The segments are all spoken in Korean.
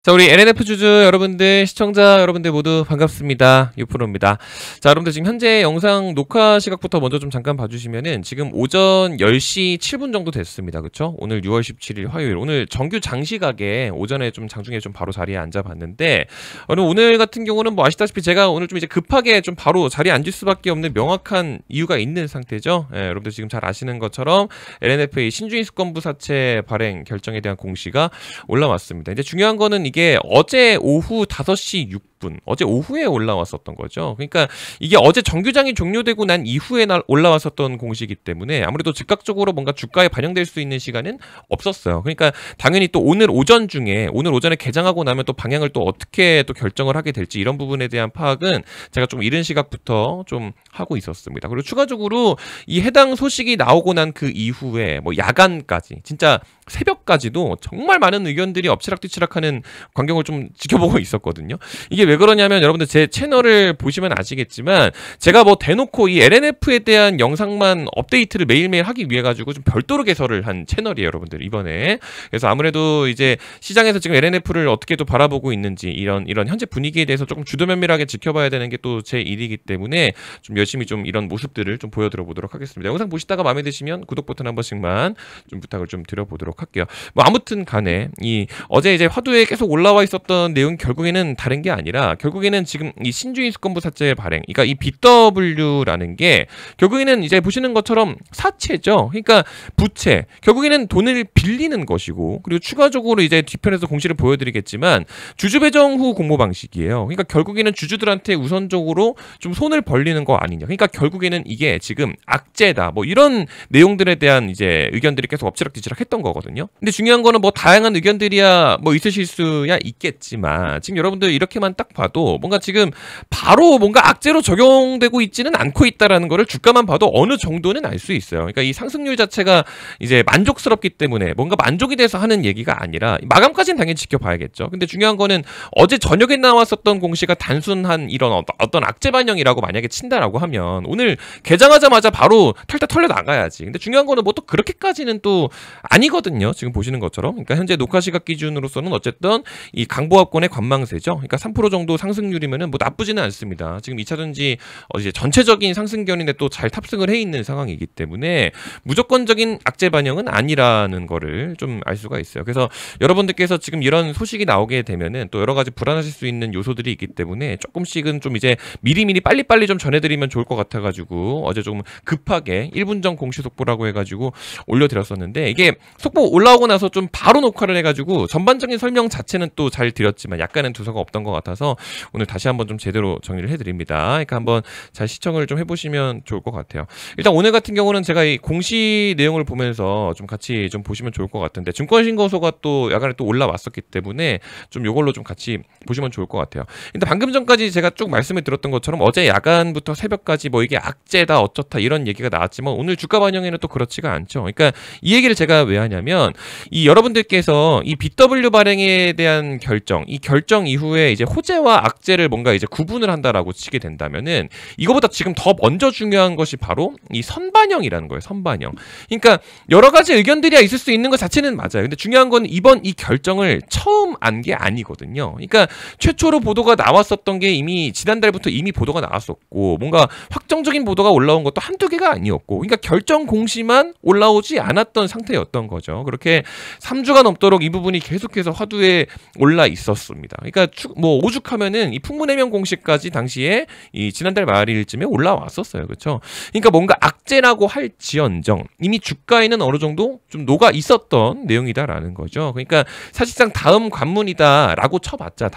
자, 우리 LNF 주주 여러분들, 시청자 여러분들 모두 반갑습니다. 유프로입니다. 자, 여러분들 지금 현재 영상 녹화 시각부터 먼저 좀 잠깐 봐주시면은 지금 오전 10시 7분 정도 됐습니다. 그쵸? 오늘 6월 17일 화요일. 오늘 정규 장시각에 오전에 좀 장중에 좀 바로 자리에 앉아봤는데, 오늘 같은 경우는 뭐 아시다시피 제가 오늘 좀 이제 급하게 좀 바로 자리에 앉을 수밖에 없는 명확한 이유가 있는 상태죠. 예, 여러분들 지금 잘 아시는 것처럼 LNF의 신주인 수권부 사채 발행 결정에 대한 공시가 올라왔습니다. 이제 중요한 거는 이게 어제 오후 5시 6분, 어제 오후에 올라왔었던 거죠. 그러니까 이게 어제 정규장이 종료되고 난 이후에 올라왔었던 공시이기 때문에 아무래도 즉각적으로 뭔가 주가에 반영될 수 있는 시간은 없었어요. 그러니까 당연히 또 오늘 오전에 개장하고 나면 또 방향을 또 어떻게 또 결정을 하게 될지 이런 부분에 대한 파악은 제가 좀 이른 시각부터 좀 하고 있었습니다. 그리고 추가적으로 이 해당 소식이 나오고 난 그 이후에 뭐 야간까지 진짜 새벽까지도 정말 많은 의견들이 엎치락뒤치락하는 광경을 좀 지켜보고 있었거든요. 이게 왜 그러냐면 여러분들 제 채널을 보시면 아시겠지만 제가 뭐 대놓고 이 LNF에 대한 영상만 업데이트를 매일매일 하기 위해 가지고 좀 별도로 개설을 한 채널이에요, 여러분들 이번에. 그래서 아무래도 이제 시장에서 지금 LNF를 어떻게 또 바라보고 있는지 이런 현재 분위기에 대해서 조금 주도 면밀하게 지켜봐야 되는 게 또 제 일이기 때문에 좀 열심히 좀 이런 모습들을 좀 보여드려 보도록 하겠습니다. 영상 보시다가 마음에 드시면 구독 버튼 한 번씩만 좀 부탁을 좀 드려보도록 할게요. 뭐 아무튼 간에 이 어제 이제 화두에 계속 올라와 있었던 내용 결국에는 다른 게 아니라 결국에는 지금 이 신주인 수권부 사채 발행, 그러니까 이 BW라는 게 결국에는 이제 보시는 것처럼 사채죠. 그러니까 부채, 결국에는 돈을 빌리는 것이고, 그리고 추가적으로 이제 뒤편에서 공시를 보여드리겠지만 주주 배정 후 공모 방식이에요. 그러니까 결국에는 주주들한테 우선적으로 좀 손을 벌리는 거 아니냐. 그러니까 결국에는 이게 지금 악재다. 뭐 이런 내용들에 대한 이제 의견들이 계속 엎치락뒤치락 했던 거거든요. 근데 중요한 거는 뭐 다양한 의견들이야 뭐 있으실 수야 있겠지만 지금 여러분들 이렇게만 딱 봐도 뭔가 지금 바로 뭔가 악재로 적용되고 있지는 않고 있다라는 거를 주가만 봐도 어느 정도는 알 수 있어요. 그러니까 이 상승률 자체가 이제 만족스럽기 때문에 뭔가 만족이 돼서 하는 얘기가 아니라 마감까지는 당연히 지켜봐야겠죠. 근데 중요한 거는 어제 저녁에 나왔었던 공시가 단순한 이런 어떤 악재 반영이라고 만약에 친다라고 하면 오늘 개장하자마자 바로 탈탈 털려 나가야지. 근데 중요한 거는 뭐 또 그렇게까지는 또 아니거든요. 지금 보시는 것처럼. 그러니까 현재 녹화 시각 기준으로서는 어쨌든 이 강보합권의 관망세죠. 그러니까 3% 정도 상승률이면은 뭐 나쁘지는 않습니다. 지금 2차전지 이제 전체적인 상승견인데 또 잘 탑승을 해 있는 상황이기 때문에 무조건적인 악재 반영은 아니라는 거를 좀 알 수가 있어요. 그래서 여러분들께서 지금 이런 소식이 나오게 되면은 또 여러 가지 불안하실 수 있는 요소들이 있기 때문에 조금씩은 좀 이제 미리미리 빨리빨리 좀 전해드리면 좋을 것 같아가지고 어제 좀 급하게 1분 전 공시 속보라고 해가지고 올려드렸었는데 이게 속보 올라오고 나서 좀 바로 녹화를 해가지고 전반적인 설명 자체는 또 잘 드렸지만 약간은 두서가 없던 것 같아서 오늘 다시 한번 좀 제대로 정리를 해드립니다. 그러니까 한번 잘 시청을 좀 해보시면 좋을 것 같아요. 일단 오늘 같은 경우는 제가 이 공시 내용을 보면서 좀 같이 좀 보시면 좋을 것 같은데 증권신고소가 또 야간에 또 올라왔었기 때문에 좀 요걸로 좀 같이 보시면 좋을 것 같아요. 일단 방금 전까지 제가 쭉 말씀을 드렸던 것처럼 어제 야간부터 새벽까지 뭐 이게 악재다 어쩌다 이런 얘기가 나왔지만 오늘 주가 반영에는 또 그렇지가 않죠. 그러니까 이 얘기를 제가 왜 하냐면 이 여러분들께서 이 BW 발행에 대한 결정, 이 결정 이후에 이제 호재와 악재를 뭔가 이제 구분을 한다라고 치게 된다면은 이거보다 지금 더 먼저 중요한 것이 바로 이 선반영이라는 거예요. 선반영. 그러니까 여러 가지 의견들이 있을 수 있는 것 자체는 맞아요. 근데 중요한 건 이번 이 결정을 처음 안 게 아니거든요. 그러니까 최초로 보도가 나왔었던 게 이미 지난달부터 이미 보도가 나왔었고 뭔가 확정적인 보도가 올라온 것도 한두 개가 아니었고 그러니까 결정 공시만 올라오지 않았던 상태였던 거죠. 그렇게 3주가 넘도록 이 부분이 계속해서 화두에 올라 있었습니다. 그러니까 뭐 오죽하면은 이 풍문해명 공시까지 당시에 이 지난달 말일쯤에 올라왔었어요. 그렇죠? 그러니까 뭔가 악재라고 할지언정 이미 주가에는 어느 정도 좀 녹아 있었던 내용이다라는 거죠. 그러니까 사실상 다음 관문이다라고 쳐봤자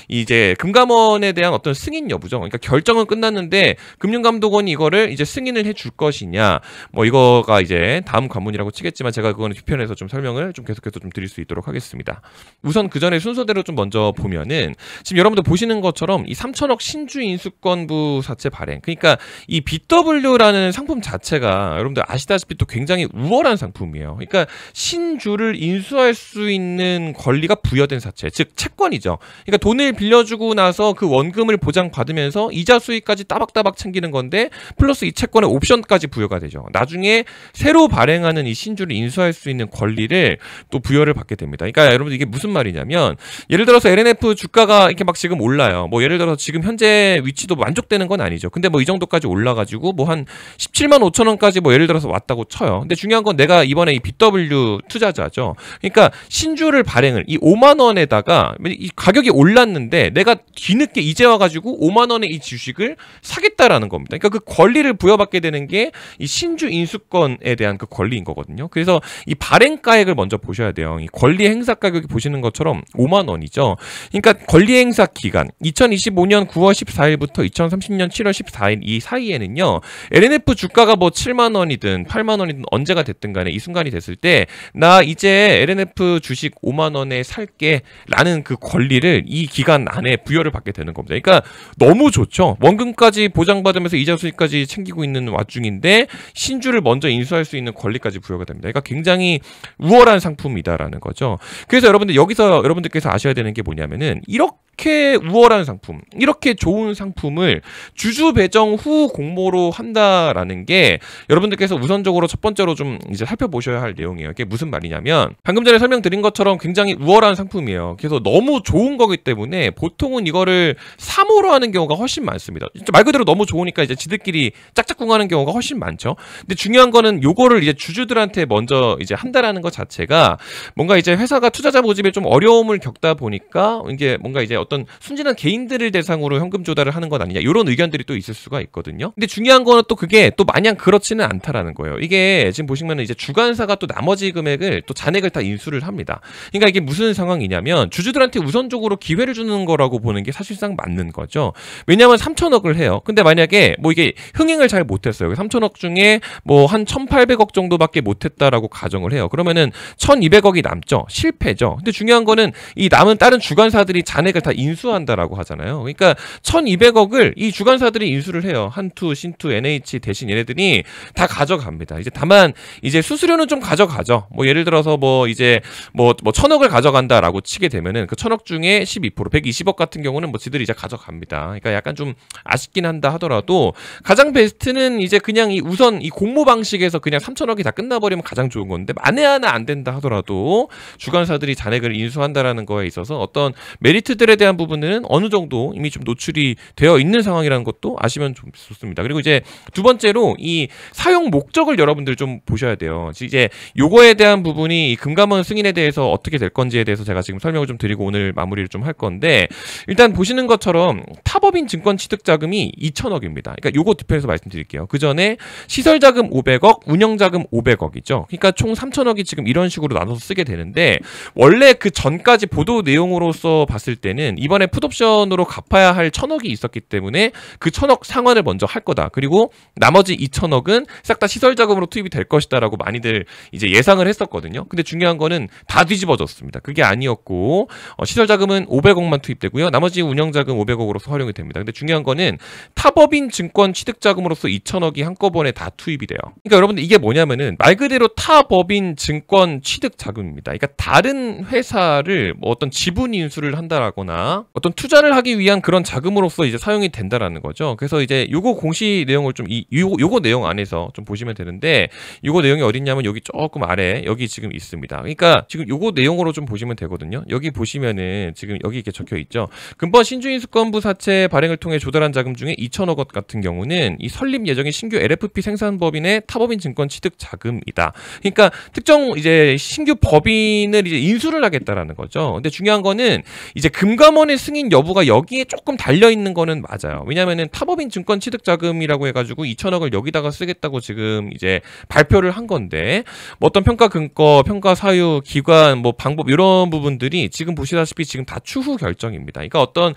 이제 금감원에 대한 어떤 승인 여부죠. 그러니까 결정은 끝났는데 금융감독원이 이거를 이제 승인을 해줄 것이냐 뭐 이거가 이제 다음 관문이라고 치겠지만 제가 그거는 뒤편에서 좀 설명을 좀 계속해서 좀 드릴 수 있도록 하겠습니다. 우선 그 전에 순서대로 좀 먼저 보면은 지금 여러분들 보시는 것처럼 이 3천억 신주 인수권부 사채 발행, 그러니까 이 BW라는 상품 자체가 여러분들 아시다시피 또 굉장히 우월한 상품이에요. 그러니까 신주를 인수할 수 있는 권리가 부여된 사채, 즉 채권이죠. 그러니까 돈을 빌려주고 나서 그 원금을 보장받으면서 이자 수익까지 따박따박 챙기는 건데, 플러스 이 채권의 옵션까지 부여가 되죠. 나중에 새로 발행하는 이 신주를 인수할 수 있는 권리를 또 부여를 받게 됩니다. 그러니까 여러분 이게 무슨 말이냐면, 예를 들어서 LNF 주가가 이렇게 막 지금 올라요. 뭐 예를 들어서 지금 현재 위치도 만족되는 건 아니죠. 근데 뭐 이 정도까지 올라가지고 뭐 한 17만 5천 원까지 뭐 예를 들어서 왔다고 쳐요. 근데 중요한 건 내가 이번에 이 BW 투자자죠. 그러니까 신주를 발행을 이 5만 원에다가 이 가격이 올랐는데 내가 뒤늦게 이제 와가지고 5만 원의 이 주식을 사겠다라는 겁니다. 그러니까 그 권리를 부여받게 되는 게 이 신주 인수권에 대한 그 권리인 거거든요. 그래서 이 발행가액을 먼저 보셔야 돼요. 이 권리 행사 가격이 보시는 것처럼 5만 원이죠. 그러니까 권리 행사 기간 2025년 9월 14일부터 2030년 7월 14일 이 사이에는요. LNF 주가가 뭐 7만 원이든 8만 원이든 언제가 됐든 간에 이 순간이 됐을 때 나 이제 LNF 주식 5만 원에 살게 라는 그 권리를 이 기간 안에 부여를 받게 되는 겁니다. 그러니까 너무 좋죠. 원금까지 보장받으면서 이자 수익까지 챙기고 있는 와중인데 신주를 먼저 인수할 수 있는 권리까지 부여가 됩니다. 그러니까 굉장히 우월한 상품이다라는 거죠. 그래서 여러분들 여기서 여러분들께서 아셔야 되는 게 뭐냐면은, 이렇게 우월한 상품, 이렇게 좋은 상품을 주주 배정 후 공모로 한다라는 게 여러분들께서 우선적으로 첫 번째로 좀 이제 살펴보셔야 할 내용이에요. 이게 무슨 말이냐면, 방금 전에 설명드린 것처럼 굉장히 우월한 상품이에요. 그래서 너무 좋은 거기 때문에 보통은 이거를 3호로 하는 경우가 훨씬 많습니다. 진짜 말 그대로 너무 좋으니까 이제 지들끼리 짝짝꿍하는 경우가 훨씬 많죠. 근데 중요한 거는 요거를 이제 주주들한테 먼저 이제 한다라는 것 자체가 뭔가 이제 회사가 투자자 모집에 좀 어려움을 겪다 보니까 이게 뭔가 이제 어떤 순진한 개인들을 대상으로 현금 조달을 하는 것 아니냐, 이런 의견들이 또 있을 수가 있거든요. 근데 중요한 거는 또 그게 또 마냥 그렇지는 않다라는 거예요. 이게 지금 보시면 이제 주관사가 또 나머지 금액을 또 잔액을 다 인수를 합니다. 그러니까 이게 무슨 상황이냐면, 주주들한테 우선적으로 기회를 주는 거라고 보는 게 사실상 맞는 거죠. 왜냐하면 3천억을 해요. 근데 만약에 뭐 이게 흥행을 잘 못했어요. 3천억 중에 뭐 한 1,800억 정도밖에 못했다라고 가정을 해요. 그러면은 1,200억이 남죠. 실패죠. 근데 중요한 거는 이 남은 다른 주관사들이 잔액을 다 인수한다라고 하잖아요. 그러니까 1,200억을 이 주관사들이 인수를 해요. 한투, 신투, NH 대신 얘네들이 다 가져갑니다. 이제 다만 이제 수수료는 좀 가져가죠. 뭐 예를 들어서 뭐 이제 뭐 1,000억을 가져간다라고 치게 되면은 그 1,000억 중에 12%, 120억 같은 경우는 뭐 지들이 이제 가져갑니다. 그러니까 약간 좀 아쉽긴 한다 하더라도 가장 베스트는 이제 그냥 이 우선 이 공모 방식에서 그냥 3,000억이 다 끝나버리면 가장 좋은 건데, 만에 하나 안 된다 하더라도 주관사들이 잔액을 인수한다라는 거에 있어서 어떤 메리트들에 대한 부분은 어느 정도 이미 좀 노출이 되어 있는 상황이라는 것도 아시면 좀 좋습니다. 그리고 이제 두 번째로 이 사용 목적을 여러분들 좀 보셔야 돼요. 이제 요거에 대한 부분이 이 금감원 승인에 대해서 어떻게 될 건지에 대해서 제가 지금 설명을 좀 드리고 오늘 마무리를 좀 할 건데, 일단 보시는 것처럼 타법인 증권 취득 자금이 2천억입니다. 그러니까 요거 뒤편에서 말씀드릴게요. 그 전에 시설 자금 500억, 운영 자금 500억이죠. 그러니까 총 3천억이 지금 이런 식으로 나눠서 쓰게 되는데, 원래 그 전까지 보도 내용으로서 봤을 때는 이번에 풋옵션으로 갚아야 할 1,000억이 있었기 때문에 그 1,000억 상환을 먼저 할 거다. 그리고 나머지 2,000억은 싹 다 시설 자금으로 투입이 될 것이다라고 많이들 이제 예상을 했었거든요. 근데 중요한 거는 다 뒤집어졌습니다. 그게 아니었고, 시설 자금은 500억만 투입되고요. 나머지 운영 자금 500억으로서 활용이 됩니다. 근데 중요한 거는 타법인 증권 취득 자금으로서 2,000억이 한꺼번에 다 투입이 돼요. 그러니까 여러분들 이게 뭐냐면은 말 그대로 타법인 증권 취득 자금입니다. 그러니까 다른 회사를 뭐 어떤 지분 인수를 한다라거나 어떤 투자를 하기 위한 그런 자금으로서 이제 사용이 된다라는 거죠. 그래서 이제 요거 공시 내용을 좀 요거 내용 안에서 좀 보시면 되는데, 요거 내용이 어딨냐면 여기 조금 아래 여기 지금 있습니다. 그러니까 지금 요거 내용으로 좀 보시면 되거든요. 여기 보시면은 지금 여기 이렇게 적혀 있죠. 금번 신주인수권부 사채 발행을 통해 조달한 자금 중에 2,000억 원 같은 경우는 이 설립 예정인 신규 LFP 생산법인의 타법인 증권 취득 자금이다. 그러니까 특정 이제 신규 법인을 이제 인수를 하겠다라는 거죠. 근데 중요한 거는 이제 금감원의 승인 여부가 여기에 조금 달려 있는 거는 맞아요. 왜냐면은 타법인 증권 취득 자금이라고 해가지고 2,000억을 여기다가 쓰겠다고 지금 이제 발표를 한 건데, 뭐 어떤 평가 근거, 평가 사유, 기관, 뭐 방법 이런 부분들이 지금 보시다시피 지금 다 추후 결정입니다. 그러니까 어떤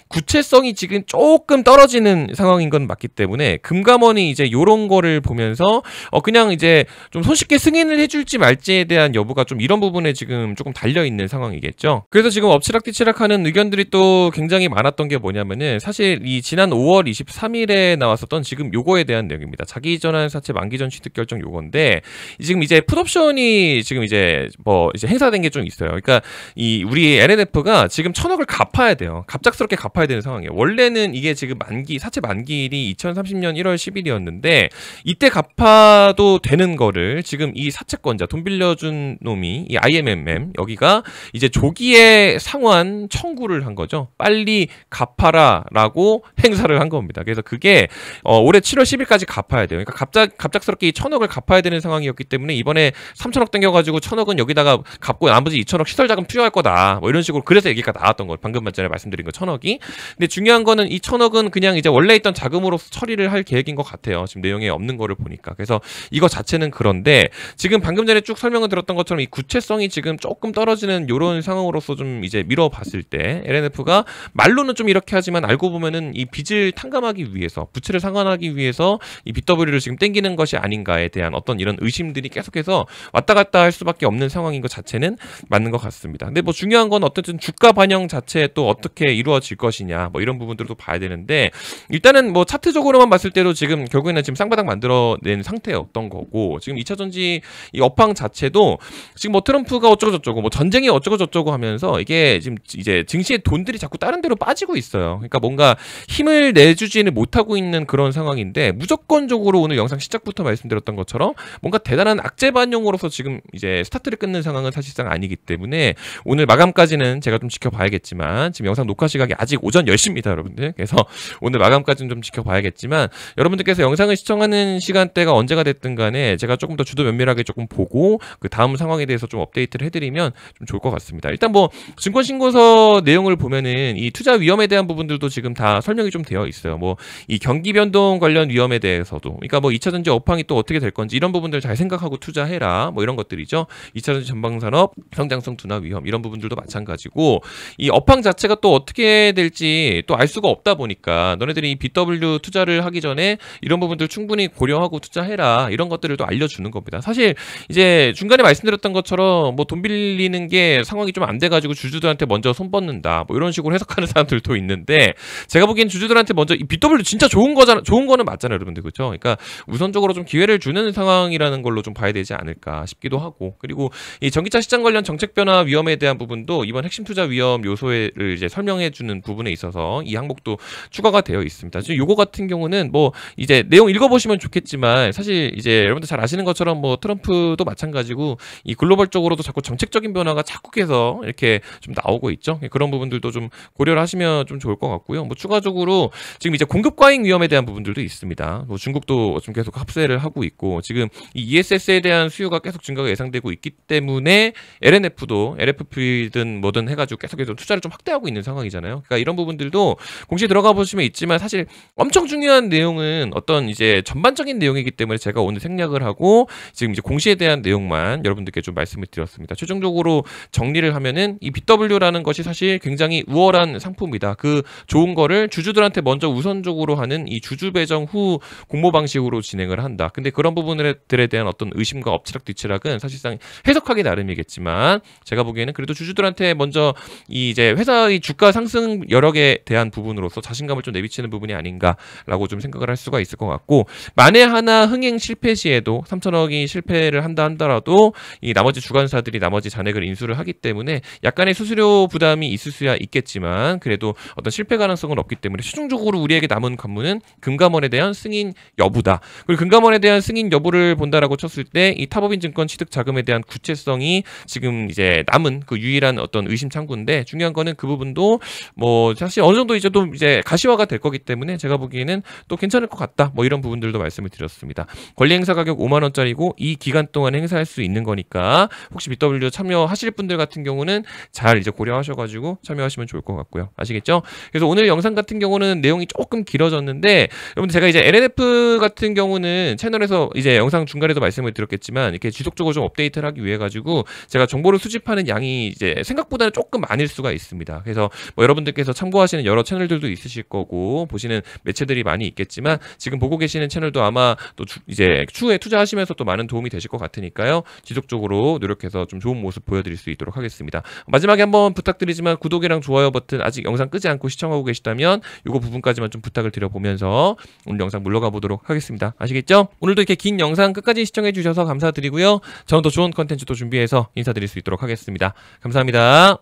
구체성이 지금 조금 떨어지는 상황인 건 맞기 때문에 금감원이 이제 요런 거를 보면서 그냥 이제 좀 손쉽게 승인을 해줄지 말지에 대한 여부가 좀 이런 부분에 지금 조금 달려있는 상황이겠죠. 그래서 지금 엎치락뒤치락하는 의견들이 또 굉장히 많았던 게 뭐냐면은 사실 이 지난 5월 23일에 나왔었던 지금 요거에 대한 내용입니다. 자기전환 사채 만기전 취득 결정 요건데 지금 이제 풋옵션이 지금 이제 이제 행사된 게 좀 있어요. 그러니까 이 우리 LNF가 지금 1,000억을 갚아야 돼요. 갑작스럽게 갚아야 되는 상황이에요. 원래는 이게 지금 사채 만기일이 2030년 1월 10일이었는데 이때 갚아도 되는 거를 지금 이 사채권자 돈 빌려준 놈이 이 IMM 여기가 이제 조기에 상환 청구를 한 거죠. 빨리 갚아라라고 행사를 한 겁니다. 그래서 그게 올해 7월 10일까지 갚아야 돼요. 그러니까 갑작스럽게 이 1,000억을 갚아야 되는 상황이었기 때문에 이번에 3,000억 땡겨가지고 1,000억은 여기다가 갚고 나머지 2,000억 시설자금 투여할 거다. 뭐 이런 식으로 그래서 얘기가 나왔던 거. 방금 전에 말씀드린 거 1,000억이. 근데 중요한 거는 이 1,000억은 그냥 이제 원래 있던 자금으로서 처리를 할 계획인 것 같아요. 지금 내용에 없는 거를 보니까. 그래서 이거 자체는 그런데 지금 방금 전에 쭉 설명을 들었던 것처럼 이 구체성이 지금 조금 떨어지는 이런 상황으로서 좀 이제 미뤄봤을 때 LNF가 말로는 좀 이렇게 하지만 알고 보면은 이 빚을 탕감하기 위해서 부채를 상환하기 위해서 이 BW를 지금 땡기는 것이 아닌가에 대한 어떤 이런 의심들이 계속해서 왔다 갔다 할 수밖에 없는 상황인 것 자체는 맞는 것 같습니다. 근데 뭐 중요한 건 어쨌든 주가 반영 자체에 또 어떻게 이루어질 것이냐 뭐 이런 부분들도 봐야 되는데 일단은 뭐 차트적으로만 봤을 때도 지금 결국에는 지금 쌍바닥 만들어낸 상태였던 거고 지금 2차전지 이 업황 자체도 지금 뭐 트럼프가 어쩌고저쩌고 뭐 전쟁이 어쩌고저쩌고 하면서 이게 지금 이제 증시의 돈들이 자꾸 다른 데로 빠지고 있어요. 그러니까 뭔가 힘을 내주지는 못하고 있는 그런 상황인데 무조건적으로 오늘 영상 시작부터 말씀드렸던 것처럼 뭔가 대단한 악재 반영으로서 지금 이제 스타트를 끊는 상황은 사실상 아니기 때문에 오늘 마감까지는 제가 좀 지켜봐야겠지만 지금 영상 녹화 시각이 아직 오전 10시입니다 여러분들. 그래서 오늘 마감까지는 좀 지켜봐야겠지만 여러분들께서 영상을 시청하는 시간대가 언제가 됐든 간에 제가 조금 더 주도 면밀하게 조금 보고 그 다음 상황에 대해서 좀 업데이트를 해드리면 좀 좋을 것 같습니다. 일단 뭐 증권신고서 내용을 보면은 이 투자 위험에 대한 부분들도 지금 다 설명이 좀 되어 있어요. 뭐 이 경기 변동 관련 위험에 대해서도 그러니까 뭐 2차전지 업황이 또 어떻게 될 건지 이런 부분들 잘 생각하고 투자해라 뭐 이런 것들이죠. 2차전지 전방산업 성장성 둔화 위험 이런 부분들도 마찬가지고 이 업황 자체가 또 어떻게 될지 또 알 수가 없다 보니까 너네들이 이 BW 투자를 하기 전에 이런 부분들 충분히 고려하고 투자해라 이런 것들을 또 알려주는 겁니다. 사실 이제 중간에 말씀드렸던 것처럼 뭐 돈 빌리는 게 상황이 좀 안 돼가지고 주주들한테 먼저 손 뻗는다 뭐 이런 식으로 해석하는 사람들도 있는데 제가 보기엔 주주들한테 먼저 이 BW 진짜 좋은 거는 맞잖아요 여러분들. 그렇죠? 그러니까 우선적으로 좀 기회를 주는 상황이라는 걸로 좀 봐야 되지 않을까 싶기도 하고 그리고 이 전기차 시장 관련 정책 변화 위험에 대한 부분도 이번 핵심 투자 위험 요소를 이제 설명해 주는 부분에 있어서 이 항목도 추가가 되어 있습니다. 지금 요거 같은 경우는 뭐 이제 내용 읽어보시면 좋겠지만 사실 이제 여러분들 잘 아시는 것처럼 뭐 트럼프도 마찬가지고 이 글로벌적으로도 자꾸 정책적인 변화가 자꾸 계속 이렇게 좀 나오고 있죠. 그런 부분들도 좀 고려를 하시면 좀 좋을 것 같고요. 뭐 추가적으로 지금 이제 공급 과잉 위험에 대한 부분들도 있습니다. 뭐 중국도 좀 계속 합세를 하고 있고 지금 이 ESS에 대한 수요가 계속 증가가 예상되고 있기 때문에 LNF도 LFP든 뭐든 해가지고 계속해서 투자를 좀 확대하고 있는 상황이잖아요. 그러니까 이런 부분들도 공시에 들어가 보시면 있지만 사실 엄청 중요한 내용은 어떤 이제 전반적인 내용이기 때문에 제가 오늘 생략을 하고 지금 이제 공시에 대한 내용만 여러분들께 좀 말씀을 드렸습니다. 최종적으로 정리를 하면은 이 BW라는 것이 사실 굉장히 우월한 상품이다. 그 좋은 거를 주주들한테 먼저 우선적으로 하는 이 주주 배정 후 공모 방식으로 진행을 한다. 근데 그런 부분들에 대한 어떤 의심과 엎치락뒤치락은 사실상 해석하기 나름이겠지만 제가 보기에는 그래도 주주들한테 먼저 이 이제 회사의 주가 상승 여력에 대한 부분으로서 자신감을 좀 내비치는 부분이 아닌가라고 좀 생각을 할 수가 있을 것 같고 만에 하나 흥행 실패 시에도 3,000억이 실패를 한다 하더라도 이 나머지 주관사들이 나머지 잔액을 인수를 하기 때문에 약간의 수수료 부담이 있을 수야 있겠지만 그래도 어떤 실패 가능성은 없기 때문에 최종적으로 우리에게 남은 관문은 금감원에 대한 승인 여부다. 그리고 금감원에 대한 승인 여부를 본다라고 쳤을 때 이 타법인 증권 취득 자금에 대한 구체성이 지금 이제 남은 그 유일한 어떤 의심 창구인데 중요한 거는 그 부분도 뭐 사실 어느 정도 이제 또 이제 가시화가 될 거기 때문에 제가 보기에는 또 괜찮을 것 같다. 뭐 이런 부분들도 말씀을 드렸습니다. 권리 행사 가격 5만 원짜리고 이 기간 동안 행사할 수 있는 거니까 혹시 BW 참여하실 분들 같은 경우는 잘 이제 고려하셔가지고 참여하시면 좋을 것 같고요. 아시겠죠? 그래서 오늘 영상 같은 경우는 내용이 조금 길어졌는데 여러분들 제가 이제 LNF 같은 경우는 채널에서 이제 영상 중간에도 말씀을 드렸겠지만 이렇게 지속적으로 좀 업데이트를 하기 위해 가지고 제가 정보를 수집하는 양이 이제 생각보다는 조금 많을 수가 있습니다. 그래서 뭐 여러분들께서 참고하시는 여러 채널들도 있으실 거고 보시는 매체들이 많이 있겠지만 지금 보고 계시는 채널도 아마 또 이제 추후에 투자하시면서 또 많은 도움이 되실 것 같으니까요. 지속적으로 노력해서 좀 좋은 모습 보여드릴 수 있도록 하겠습니다. 마지막에 한번 부탁드리지만 구독이랑 좋아요 버튼 아직 영상 끄지 않고 시청하고 계시다면 이거 부분까지만 좀 부탁을 드려보면서 오늘 영상 물러가 보도록 하겠습니다. 아시겠죠? 오늘도 이렇게 긴 영상 끝까지 시청해 주셔서 감사드리고요. 저는 더 좋은 컨텐츠 또 준비해서 인사드릴 수 있도록 하겠습니다. 감사합니다.